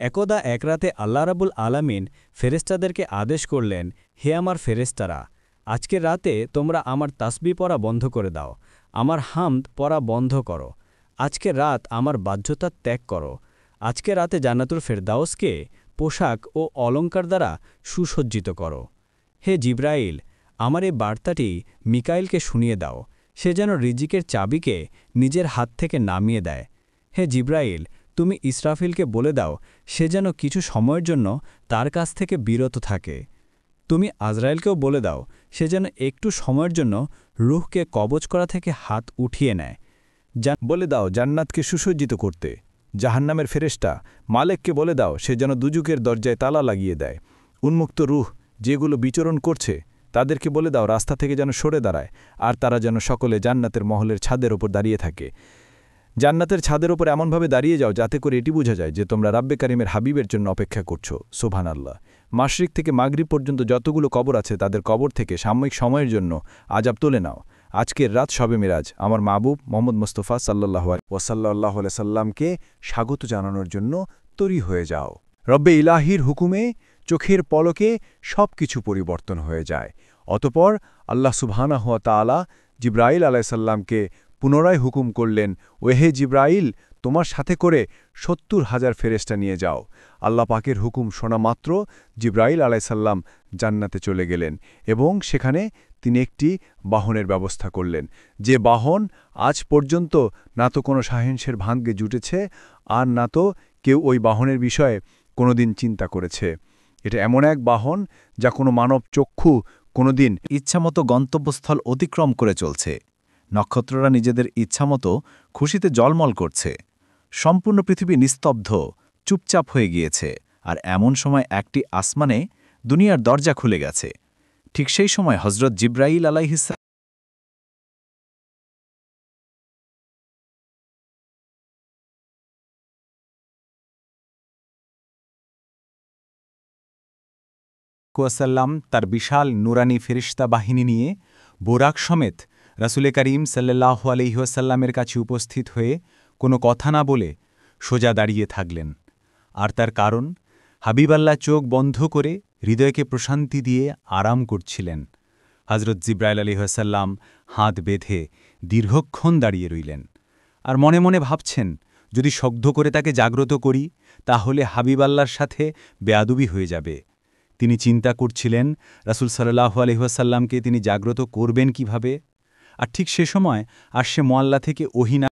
একদা এক রাতে আল্লাহ রাব্বুল আলামিন ফেরেশতাদেরকে আদেশ করলেন, হে আমার ফেরেশতারা, আজকের রাতে তোমরা আমার তাসবিহ পড়া বন্ধ করে দাও, আমার হামদ পড়া বন্ধ করো, আজকের রাত আমার বাধ্যতা ত্যাগ করো, আজকের রাতে জান্নাতুল ফেরদাউসকে পোশাক ও অলঙ্কার দ্বারা সুসজ্জিত করো। হে জিব্রাইল, আমার এই বার্তাটি মিকাইলকে শুনিয়ে দাও, সে যেন রিজিকের চাবিকে নিজের হাত থেকে নামিয়ে দেয়। হে জিব্রাইল, তুমি ইসরাফিলকে বলে দাও, সে যেন কিছু সময়ের জন্য তার কাছ থেকে বিরত থাকে। তুমি আজরাইলকেও বলে দাও, সে যেন একটু সময়ের জন্য রূহকে কবজ করা থেকে হাত উঠিয়ে নেয়। বলে দাও জান্নাতকে সুসজ্জিত করতে। জাহান্নামের ফেরেশতা মালেককে বলে দাও, সে যেন দুজুকের দরজায় তালা লাগিয়ে দেয়। উন্মুক্ত রূহ যেগুলো বিচরণ করছে তাদেরকে বলে দাও রাস্তা থেকে যেন সরে দাঁড়ায়, আর তারা যেন সকলে জান্নাতের মহলের ছাদের ওপর দাঁড়িয়ে থাকে। জান্নাতের ছাদের ওপর এমনভাবে দাঁড়িয়ে যাও যাতে করে এটি বোঝা যায় যে তোমরা রাব্বে কারিমের হাবিবের জন্য অপেক্ষা করছো। সুবহানাল্লাহ। মাশরিক থেকে মাগরিব পর্যন্ত যতগুলো কবর আছে তাদের কবর থেকে সাময়িক সময়ের জন্য আযাব তুলে নাও। আজকের রাত শবে মিরাজ আমার মাহবুব মোহাম্মদ মুস্তাফা সাল্লাল্লাহু আলাইহি সাল্লামকে স্বাগত জানানোর জন্য তৈরি হয়ে যাও। রব্বে ইলাহির হুকুমে চোখের পলকে সব কিছু পরিবর্তন হয়ে যায়। অতপর আল্লাহ সুবহানাহু ওয়া তাআলা জিবরাইল আলাইহিস সালামকে পুনরায় হুকুম করলেন, ওহে জিবরাইল, তোমার সাথে করে ৭০,০০০ ফেরেশতা নিয়ে যাও। আল্লাহ পাকের হুকুম শোনা মাত্র জিবরাইল আলাইহিস সালাম জান্নাতে চলে গেলেন এবং সেখানে তিনি একটি বাহনের ব্যবস্থা করলেন, যে বাহন আজ পর্যন্ত না তো কোনো সাহেন্সের ভাগ্যে জুটেছে আর না তো কেউ ওই বাহনের বিষয়ে কোনোদিন চিন্তা করেছে। এটা এমন এক বাহন যা কোনো মানব চক্ষু কোনোদিন ইচ্ছামতো গন্তব্যস্থল অতিক্রম করে চলছে। নক্ষত্ররা নিজেদের ইচ্ছামতো খুশিতে জলমল করছে। সম্পূর্ণ পৃথিবী নিস্তব্ধ, চুপচাপ হয়ে গিয়েছে। আর এমন সময় একটি আসমানে দুনিয়ার দরজা খুলে গেছে। ঠিক সেই সময় হজরত জিবরাইল আলাইহিস সালাম তার বিশাল নুরানি ফেরেশতা বাহিনী নিয়ে বোরাক সমেত রাসূলে করিম সাল্লাল্লাহু আলাইহি ওয়াসাল্লামের কাছে উপস্থিত হয়ে কোনো কথা না বলে সোজা দাঁড়িয়ে থাকলেন। আর তার কারণ, হাবিবাল্লাহ চোখ বন্ধ করে হৃদয়কে প্রশান্তি দিয়ে আরাম করছিলেন। হজরত জিবরাইল আলাইহিস সালাম হাত বেঁধে দীর্ঘক্ষণ দাঁড়িয়ে রইলেন আর মনে মনে ভাবছেন, যদি শব্দ করে তাকে জাগ্রত করি তাহলে হাবিবাল্লাহর সাথে বেয়াদবি হয়ে যাবে। তিনি চিন্তা করছিলেন রাসূল সাল্লাল্লাহু আলাইহি ওয়াসাল্লামকে তিনি জাগ্রত করবেন কিভাবে। আর ঠিক সে সময় আরশে মুআল্লা থেকে ওহী